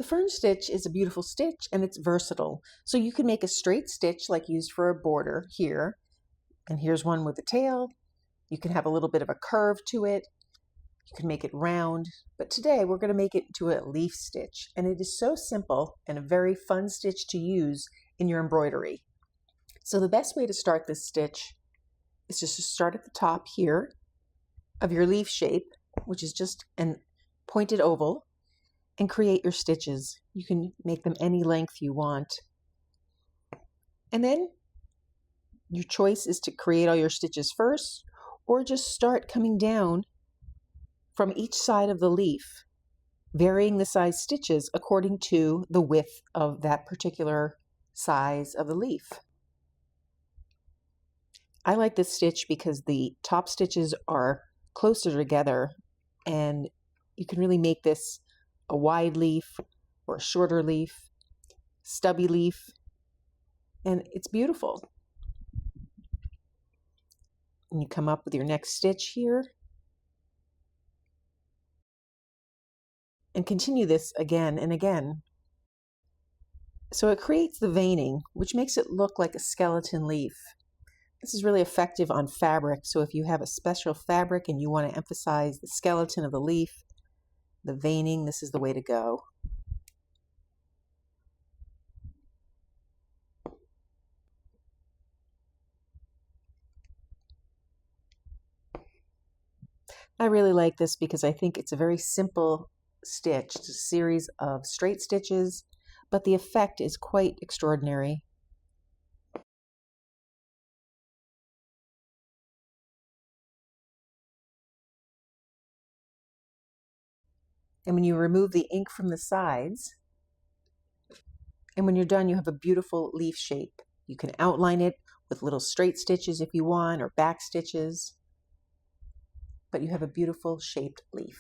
The fern stitch is a beautiful stitch and it's versatile. So you can make a straight stitch like used for a border here. And here's one with a tail. You can have a little bit of a curve to it. You can make it round. But today we're going to make it into a leaf stitch. And it is so simple and a very fun stitch to use in your embroidery. So the best way to start this stitch is just to start at the top here of your leaf shape, which is just a pointed oval, and create your stitches. You can make them any length you want. And then your choice is to create all your stitches first, or just start coming down from each side of the leaf, varying the size stitches according to the width of that particular size of the leaf. I like this stitch because the top stitches are closer together and you can really make this a wide leaf or a shorter leaf, stubby leaf, and it's beautiful. And you come up with your next stitch here and continue this again and again. So it creates the veining, which makes it look like a skeleton leaf. This is really effective on fabric, so if you have a special fabric and you want to emphasize the skeleton of the leaf, the veining, this is the way to go. I really like this because I think it's a very simple stitch. It's a series of straight stitches, but the effect is quite extraordinary. And when you remove the ink from the sides, and when you're done, you have a beautiful leaf shape. You can outline it with little straight stitches if you want, or back stitches, but you have a beautiful shaped leaf.